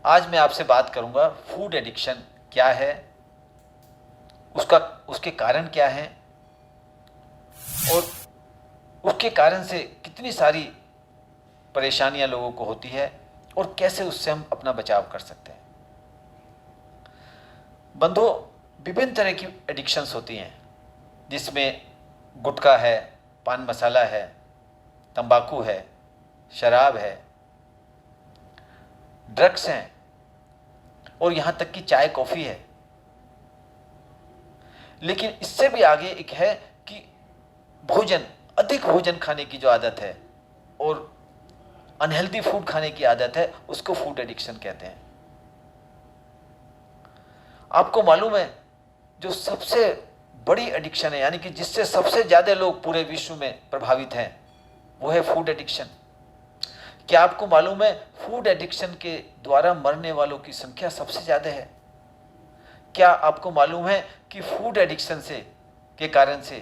आज मैं आपसे बात करूंगा फूड एडिक्शन क्या है, उसके कारण क्या हैं और उसके कारण से कितनी सारी परेशानियां लोगों को होती है और कैसे उससे हम अपना बचाव कर सकते हैं। बंधुओं, विभिन्न तरह की एडिक्शंस होती हैं, जिसमें गुटखा है, पान मसाला है, तंबाकू है, शराब है, ड्रग्स हैं और यहां तक कि चाय कॉफी है। लेकिन इससे भी आगे एक है कि अधिक भोजन खाने की जो आदत है और अनहेल्दी फूड खाने की आदत है, उसको फूड एडिक्शन कहते हैं। आपको मालूम है, जो सबसे बड़ी एडिक्शन है, यानी कि जिससे सबसे ज्यादा लोग पूरे विश्व में प्रभावित हैं, वो है फूड एडिक्शन। क्या आपको मालूम है, फूड एडिक्शन के द्वारा मरने वालों की संख्या सबसे ज्यादा है? क्या आपको मालूम है कि फूड एडिक्शन के कारण से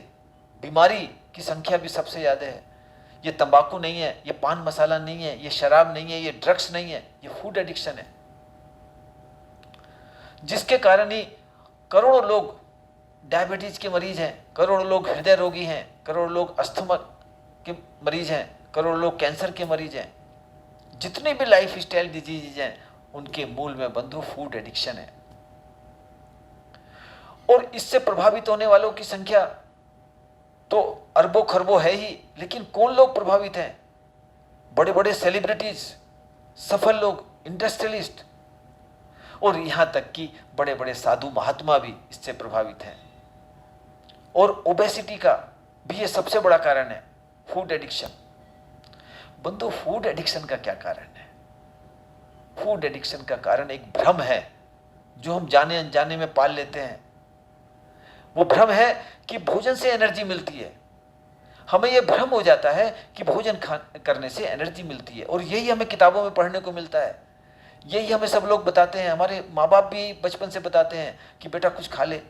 बीमारी की संख्या भी सबसे ज्यादा है? ये तंबाकू नहीं है, ये पान मसाला नहीं है, ये शराब नहीं है, ये ड्रग्स नहीं है, ये फूड एडिक्शन है, जिसके कारण ही करोड़ों लोग डायबिटीज के मरीज हैं, करोड़ों लोग हृदय रोगी हैं, करोड़ों लोग अस्थमा के मरीज हैं, करोड़ों लोग कैंसर के मरीज हैं। जितनी भी लाइफ स्टाइल डिजीज हैं, उनके मूल में बंधु फूड एडिक्शन है। और इससे प्रभावित होने वालों की संख्या तो अरबों खरबों है ही, लेकिन कौन लोग प्रभावित हैं? बड़े बड़े सेलिब्रिटीज, सफल लोग, इंडस्ट्रियलिस्ट और यहां तक कि बड़े बड़े साधु महात्मा भी इससे प्रभावित हैं। और ओबेसिटी का भी ये सबसे बड़ा कारण है, फूड एडिक्शन। बंधु, फूड एडिक्शन का क्या कारण है? फूड एडिक्शन का कारण एक भ्रम है जो हम जाने अनजाने में पाल लेते हैं। वो भ्रम है कि भोजन से एनर्जी मिलती है। हमें यह भ्रम हो जाता है कि भोजन करने से एनर्जी मिलती है, और यही हमें किताबों में पढ़ने को मिलता है, यही हमें सब लोग बताते हैं। हमारे माँ बाप भी बचपन से बताते हैं कि बेटा कुछ खा ले।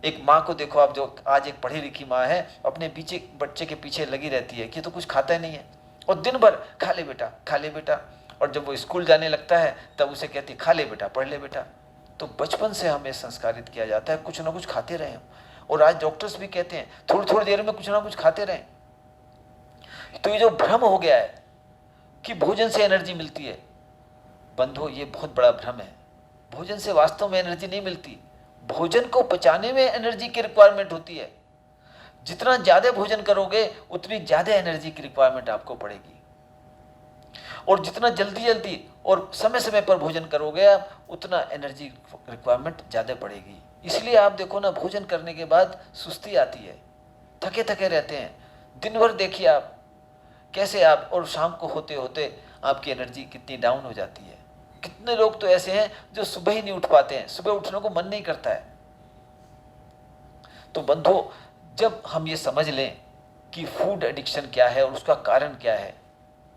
एक माँ को देखो आप, जो आज एक पढ़ी लिखी माँ है, अपने पीछे बच्चे के पीछे लगी रहती है कि तो कुछ खाता ही नहीं है, और दिन भर खा ले बेटा, खा ले बेटा। और जब वो स्कूल जाने लगता है तब उसे कहती खा ले बेटा, पढ़ ले बेटा। तो बचपन से हमें संस्कारित किया जाता है कुछ ना कुछ खाते रहें। और आज डॉक्टर्स भी कहते हैं थोड़ी थोड़ी देर में कुछ ना कुछ खाते रहें। तो ये जो भ्रम हो गया है कि भोजन से एनर्जी मिलती है, बंधु, ये बहुत बड़ा भ्रम है। भोजन से वास्तव में एनर्जी नहीं मिलती। भोजन को पचाने में एनर्जी की रिक्वायरमेंट होती है। जितना ज्यादा भोजन करोगे उतनी ज्यादा एनर्जी की रिक्वायरमेंट आपको पड़ेगी, और जितना जल्दी जल्दी और समय समय पर भोजन करोगे आप, उतना एनर्जी रिक्वायरमेंट ज्यादा पड़ेगी। इसलिए आप देखो ना, भोजन करने के बाद सुस्ती आती है, थके थके रहते हैं। दिन भर देखिए आप कैसे आप, और शाम को होते होते आपकी एनर्जी कितनी डाउन हो जाती है। कितने लोग तो ऐसे हैं जो सुबह ही नहीं उठ पाते हैं, सुबह उठने को मन नहीं करता है। तो बंधु, जब हम ये समझ लें कि फूड एडिक्शन क्या है और उसका कारण क्या है,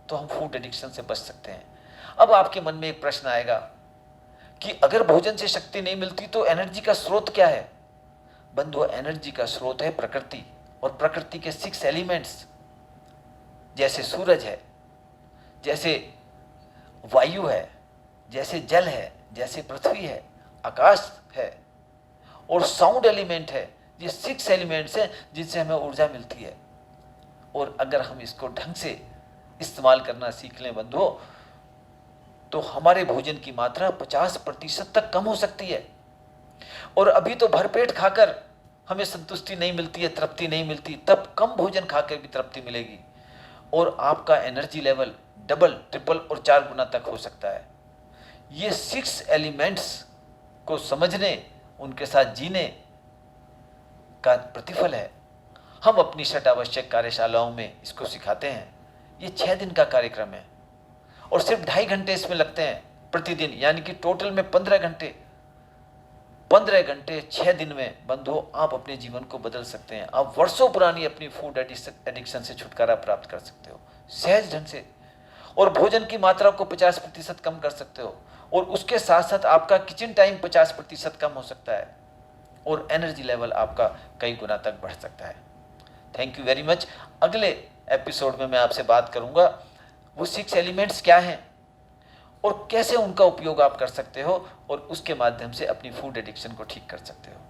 तो हम फूड एडिक्शन से बच सकते हैं। अब आपके मन में एक प्रश्न आएगा कि अगर भोजन से शक्ति नहीं मिलती तो एनर्जी का स्रोत क्या है? बंधु, एनर्जी का स्रोत है प्रकृति, और प्रकृति के 6 एलिमेंट्स, जैसे सूरज है, जैसे वायु है, जैसे जल है, जैसे पृथ्वी है, आकाश है, और साउंड एलिमेंट है। ये 6 एलिमेंट्स हैं जिनसे हमें ऊर्जा मिलती है। और अगर हम इसको ढंग से इस्तेमाल करना सीख लें बंधुओं, तो हमारे भोजन की मात्रा 50% तक कम हो सकती है। और अभी तो भरपेट खाकर हमें संतुष्टि नहीं मिलती है, तृप्ति नहीं मिलती, तब कम भोजन खाकर भी तृप्ति मिलेगी, और आपका एनर्जी लेवल डबल, ट्रिपल और 4 गुना तक हो सकता है। ये 6 एलिमेंट्स को समझने, उनके साथ जीने का प्रतिफल है। हम अपनी 6 आवश्यक कार्यशालाओं में इसको सिखाते हैं। ये 6 दिन का कार्यक्रम है, और सिर्फ 2.5 घंटे इसमें लगते हैं प्रतिदिन, यानी कि टोटल में 15 घंटे। 15 घंटे 6 दिन में बंधु, आप अपने जीवन को बदल सकते हैं। आप वर्षों पुरानी अपनी फूड एडिक्शन से छुटकारा प्राप्त कर सकते हो सहज ढंग से, और भोजन की मात्रा को 50% कम कर सकते हो, और उसके साथ साथ आपका किचन टाइम 50% कम हो सकता है, और एनर्जी लेवल आपका कई गुना तक बढ़ सकता है। Thank you very much. अगले एपिसोड में मैं आपसे बात करूंगा वो 6 एलिमेंट्स क्या हैं, और कैसे उनका उपयोग आप कर सकते हो और उसके माध्यम से अपनी फूड एडिक्शन को ठीक कर सकते हो।